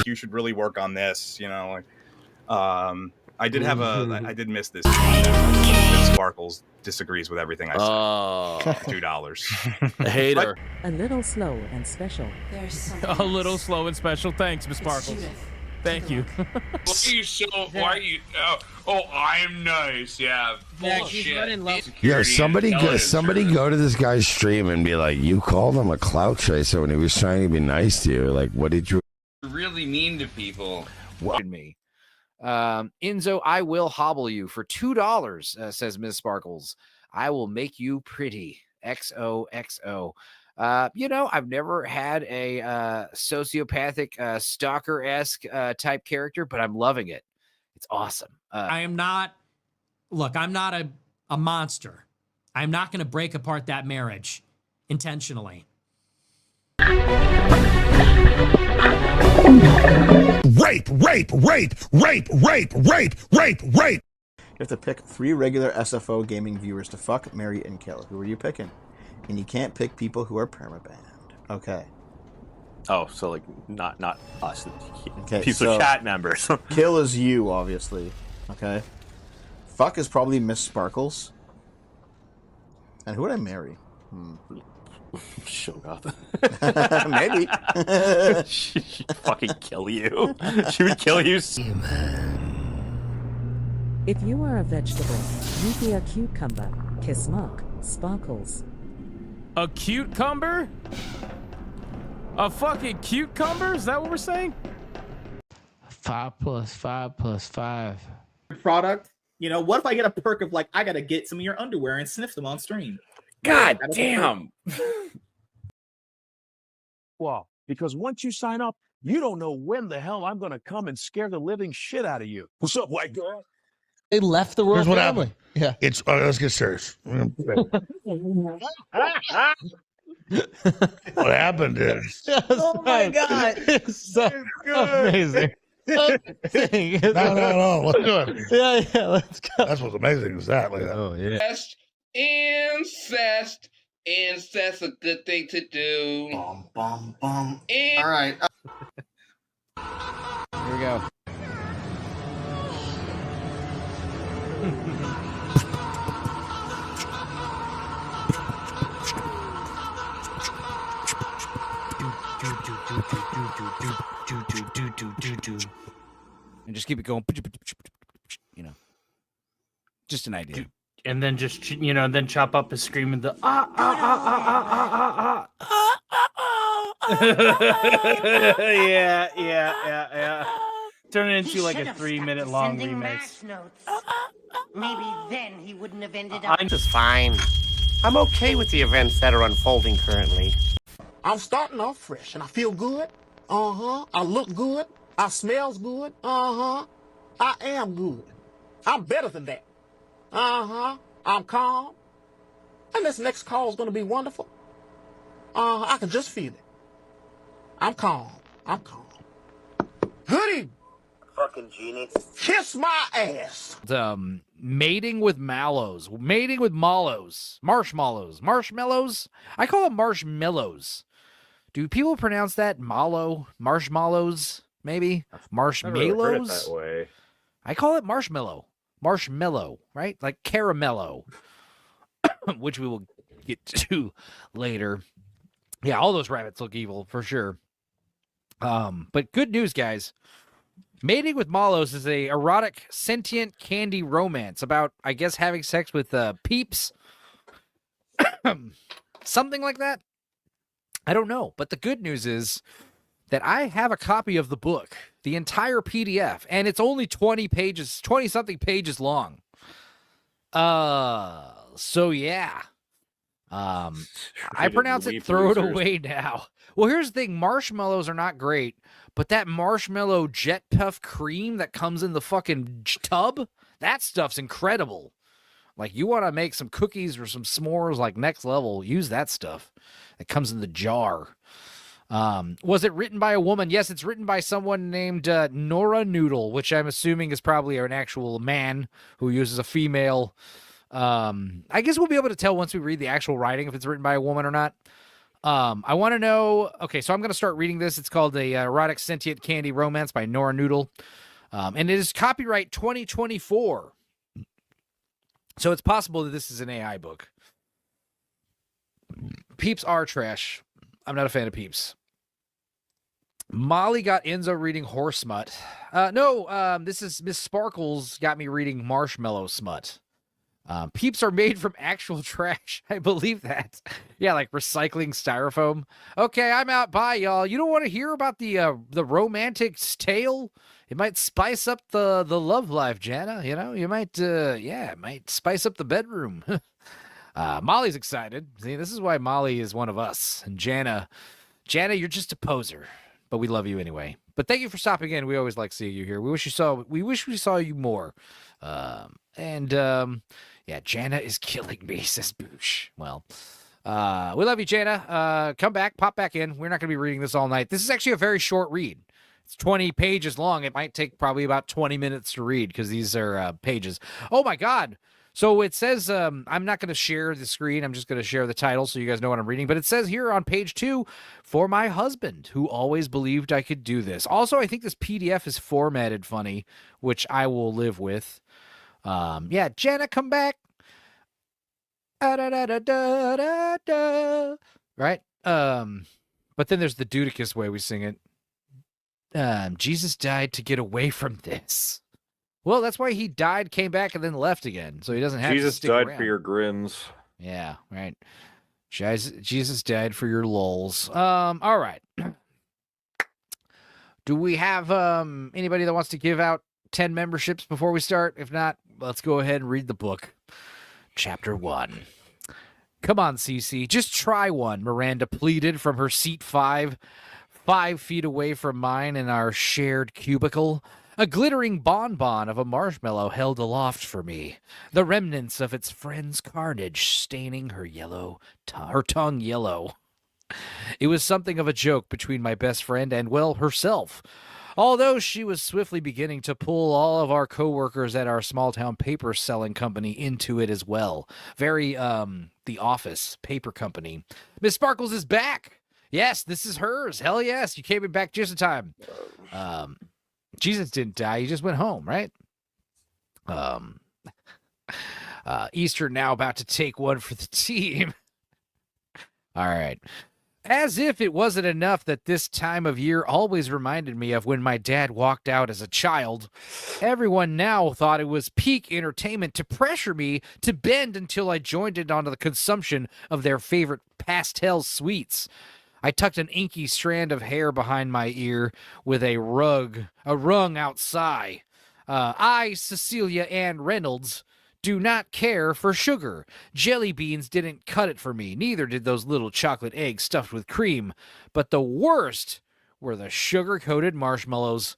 you should really work on this, like I did have I did miss this. Ms. Sparkles disagrees with everything I said. Oh, $2. hater. A little slow and special. A little slow and special. Thanks, Ms. Sparkles. Thank you. Why are you? Oh, I'm nice. Yeah. Bullshit. Yeah, somebody go to this guy's stream and be like, you called him a clout chaser when he was trying to be nice to you. Like, what did you Really mean to people. Me. Enzo, I will hobble you for $2, says Ms. Sparkles. I will make you pretty. XOXO. I've never had a sociopathic, stalker-esque type character, but I'm loving it. It's awesome. I'm not a monster. I'm not going to break apart that marriage intentionally. Rape. You have to pick 3 regular SFO gaming viewers to fuck, marry, and kill. Who are you picking? And you can't pick people who are permabanned. Okay. Oh, so like not us. Okay, Piece so of chat members. Kill is you, obviously. Okay. Fuck is probably Ms. Sparkles. And who would I marry? Shogoth. Maybe. She'd fucking kill you. She would kill you. If you are a vegetable, you be a cucumber. Kiss Mark, Sparkles. A cucumber? A fucking cucumber? Is that what we're saying? 5 + 5 + 5. Product. What if I get a perk of I gotta get some of your underwear and sniff them on stream? God damn. Well, because once you sign up, you don't know when the hell I'm going to come and scare the living shit out of you. What's up, white girl? They left the royal Here's what family. happened. Yeah. Let's get serious. What happened is... Oh my God. It's so amazing. No. Let's do it. Yeah, let's go. That's what's amazing is that. Like that. Oh, yeah. Incest. Incest, a good thing to do. All right. Here we go. And just keep it going. Just an idea. And then just, then chop up his screaming the yeah. Turn it into like a 3-minute long remix. Maybe then he wouldn't have ended up. I'm just fine. I'm okay with the events that are unfolding currently. I'm starting off fresh and I feel good. I look good. I smells good. I am good. I'm better than that. I'm calm. And this next call is going to be wonderful. I can just feel it. I'm calm. Hoodie. Fucking genie. Kiss my ass. Mating with mallows. Mating with mallows. Marshmallows. I call them marshmallows. Do people pronounce that mallow? Marshmallows, maybe? Marshmallows? Never really heard it that way. I call it marshmallow. Marshmallow, right? Like caramello, which we will get to later. Yeah, all those rabbits look evil for sure. But good news, guys. Mating with mallows is a erotic, sentient candy romance about, I guess, having sex with peeps. Something like that. I don't know. But the good news is that I have a copy of the book, the entire PDF, and it's only 20-something pages long. So yeah. I pronounce it throw it away now. Well, here's the thing. Marshmallows are not great, but that marshmallow jet puff cream that comes in the fucking tub, that stuff's incredible. Like, you want to make some cookies or some s'mores, like next level, use that stuff. It comes in the jar. Was it written by a woman? Yes, it's written by someone named Nora Noodle, which I'm assuming is probably an actual man who uses a female. I guess we'll be able to tell once we read the actual writing if it's written by a woman or not. I want to know. Okay, so I'm going to start reading this. It's called The Erotic Sentient Candy Romance by Nora Noodle. And it is copyright 2024. So it's possible that this is an AI book. Peeps are trash. I'm not a fan of Peeps. Molly got Enzo reading horse smut. This is Ms.Sparkles got me reading marshmallow smut. Peeps are made from actual trash. I believe that. Yeah, like recycling styrofoam. Okay, I'm out. Bye, y'all. You don't want to hear about the romantic tale? It might spice up the love life, Jana. You know, you might, it might spice up the bedroom. Molly's excited. See, this is why Molly is one of us. And Jana, you're just a poser, but we love you anyway. But thank you for stopping in. We always like seeing you here. We wish we saw you more. Jana is killing me, says Boosh. Well, we love you, Jana. Come back, pop back in. We're not going to be reading this all night. This is actually a very short read. It's 20 pages long. It might take probably about 20 minutes to read because these are pages. Oh, my God. So it says, I'm not going to share the screen. I'm just going to share the title so you guys know what I'm reading. But it says here on page 2, for my husband, who always believed I could do this. Also, I think this PDF is formatted funny, which I will live with. Jana, come back. Right? But then there's the Dudicus way we sing it. Jesus died to get away from this. Well, that's why he died, came back, and then left again. So he doesn't have Jesus to stick died around. for your grins. Yeah, right. Jesus died for your lols. All right. Do we have anybody that wants to give out 10 memberships before we start? If not, let's go ahead and read the book. Chapter 1. Come on, Cece. Just try one, Miranda pleaded from her seat 5 feet away from mine in our shared cubicle. A glittering bonbon of a marshmallow held aloft for me, the remnants of its friend's carnage staining her tongue yellow. It was something of a joke between my best friend and, well, herself. Although she was swiftly beginning to pull all of our co-workers at our small-town paper selling company into it as well. Very, The Office paper company. Ms.Sparkles is back! Yes, this is hers. Hell yes, you came back just in time. Jesus didn't die, he just went home, right? Easter now about to take one for the team. All right. As if it wasn't enough that this time of year always reminded me of when my dad walked out as a child, everyone now thought it was peak entertainment to pressure me to bend until I joined it onto the consumption of their favorite pastel sweets. I tucked an inky strand of hair behind my ear with a rung outside. I, Cecilia Ann Reynolds, do not care for sugar. Jelly beans didn't cut it for me. Neither did those little chocolate eggs stuffed with cream. But the worst were the sugar-coated marshmallows.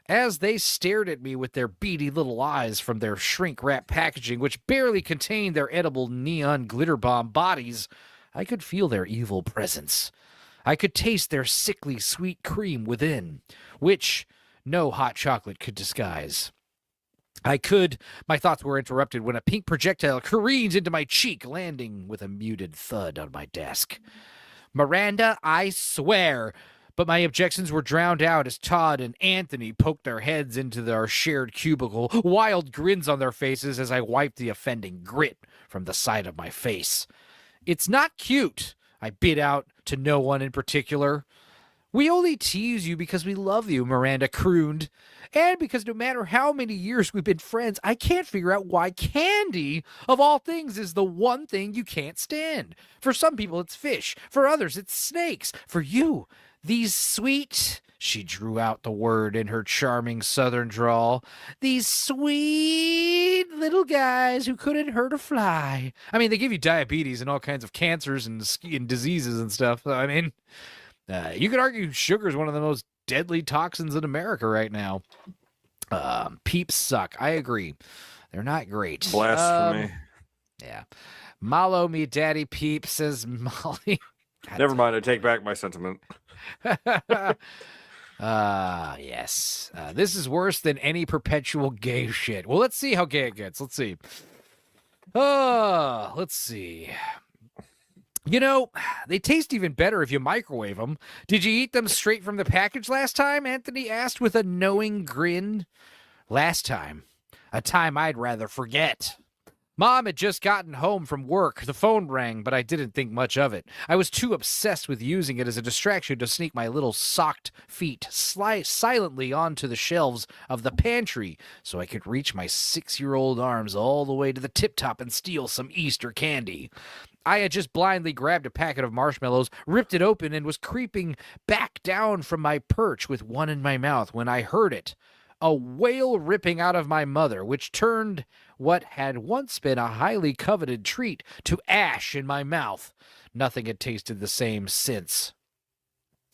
As they stared at me with their beady little eyes from their shrink-wrap packaging, which barely contained their edible neon glitter bomb bodies, I could feel their evil presence. I could taste their sickly sweet cream within, which no hot chocolate could disguise. My thoughts were interrupted when a pink projectile careened into my cheek, landing with a muted thud on my desk. Miranda, I swear. But my objections were drowned out as Todd and Anthony poked their heads into our shared cubicle, wild grins on their faces as I wiped the offending grit from the side of my face. It's not cute, I bid out to no one in particular. We only tease you because we love you, Miranda crooned. And because no matter how many years we've been friends, I can't figure out why candy, of all things, is the one thing you can't stand. For some people, it's fish. For others, it's snakes. For you, these sweet... She drew out the word in her charming southern drawl. These sweet little guys who couldn't hurt a fly. I mean, they give you diabetes and all kinds of cancers and diseases and stuff. I mean... you could argue sugar is one of the most deadly toxins in America right now. Peeps suck. I agree. They're not great. Blasphemy. Yeah. Malo me daddy peep, says Molly. Never mind. I take back my sentiment. Yes. This is worse than any perpetual gay shit. Well, let's see how gay it gets. Let's see. Let's see. You know, they taste even better if you microwave them. Did you eat them straight from the package last time? Anthony asked with a knowing grin. Last time. A time I'd rather forget. Mom had just gotten home from work. The phone rang, but I didn't think much of it. I was too obsessed with using it as a distraction to sneak my little socked feet silently onto the shelves of the pantry so I could reach my 6-year-old arms all the way to the tip top and steal some Easter candy. I had just blindly grabbed a packet of marshmallows, ripped it open, and was creeping back down from my perch with one in my mouth when I heard it. A wail ripping out of my mother, which turned what had once been a highly coveted treat to ash in my mouth. Nothing had tasted the same since.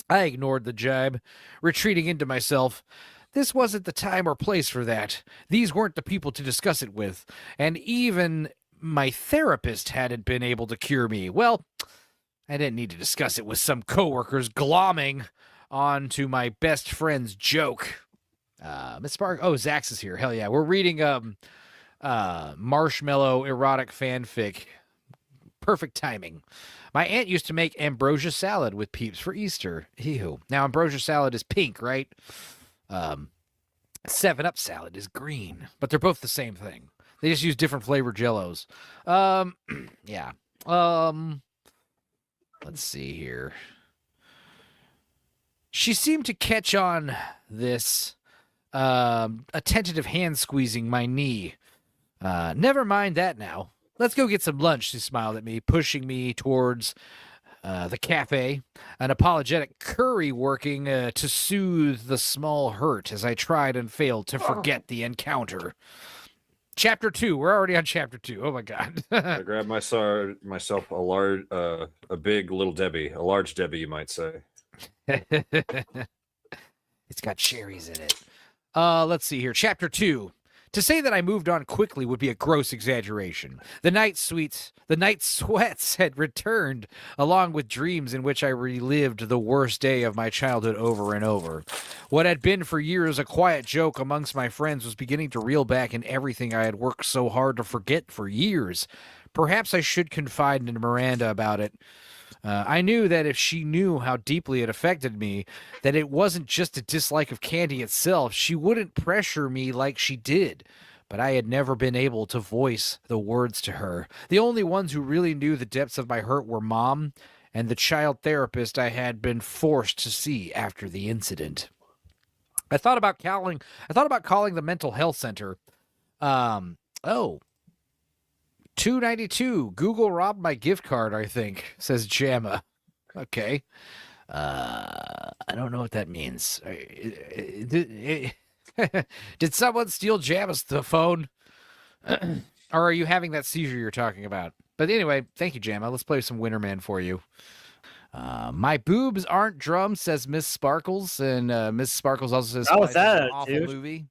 I ignored the jibe, retreating into myself. This wasn't the time or place for that. These weren't the people to discuss it with, and even my therapist hadn't been able to cure me. Well, I didn't need to discuss it with some coworkers glomming onto my best friend's joke. Ms.Sparkles. Oh, Zax is here. Hell yeah. We're reading marshmallow erotic fanfic. Perfect timing. My aunt used to make ambrosia salad with Peeps for Easter. Ew. Now, ambrosia salad is pink, right? 7-Up salad is green, but they're both the same thing. They just use different flavored jellos. Yeah. Let's see here. She seemed to catch on this. A tentative hand squeezing my knee. Never mind that now. Let's go get some lunch, she smiled at me, pushing me towards the cafe, an apologetic curry working to soothe the small hurt as I tried and failed to forget the encounter. Chapter 2. We're already on chapter 2. Oh my god. I grabbed myself a big Little Debbie, a large Debbie, you might say. It's got cherries in it. Let's see here. Chapter 2. To say that I moved on quickly would be a gross exaggeration. The night sweats had returned, along with dreams in which I relived the worst day of my childhood over and over. What had been for years a quiet joke amongst my friends was beginning to reel back in everything I had worked so hard to forget for years. Perhaps I should confide in Miranda about it. I knew that if she knew how deeply it affected me, that it wasn't just a dislike of candy itself, she wouldn't pressure me like she did. But I had never been able to voice the words to her. The only ones who really knew the depths of my hurt were Mom and the child therapist I had been forced to see after the incident. I thought about calling the mental health center. $2.92. Google robbed my gift card, I think, says Jamma. Okay. I don't know what that means. Did someone steal Jamma's phone? Or are you having that seizure you're talking about? But anyway, thank you, Jamma. Let's play some Winterman for you. My boobs aren't drums, says Ms.Sparkles. And Ms.Sparkles also says, How was that, an awful dude? movie.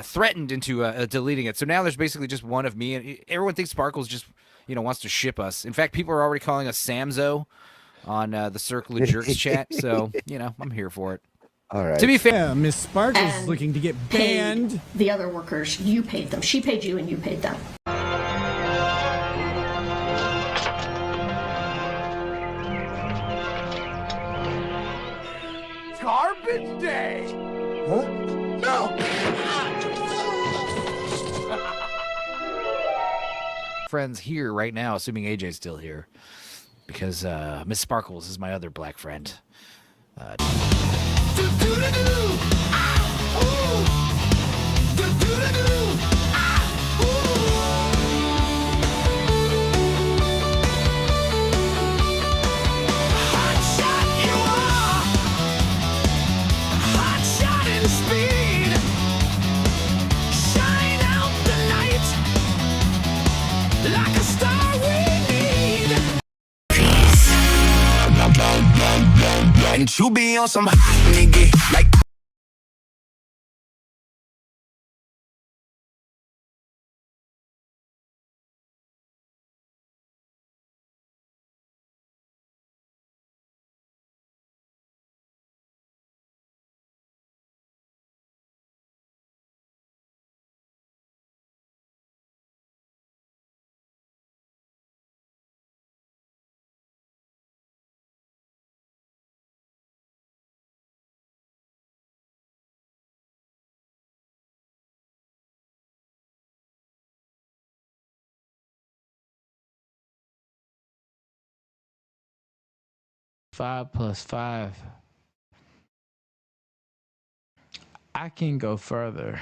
Threatened into deleting it. So now there's basically just one of me, and everyone thinks Sparkles just, wants to ship us. In fact, people are already calling us Samzo on the Circle of Jerks chat. So, I'm here for it. All right. To be fair, Yeah, Miss Sparkles is looking to get banned. The other workers, you paid them. She paid you and you paid them. Garbage day! Huh? No! friends here right now, assuming AJ's still here, because Miss Sparkles is my other black friend. And you be on some hot nigga like 5 plus 5. I can go further.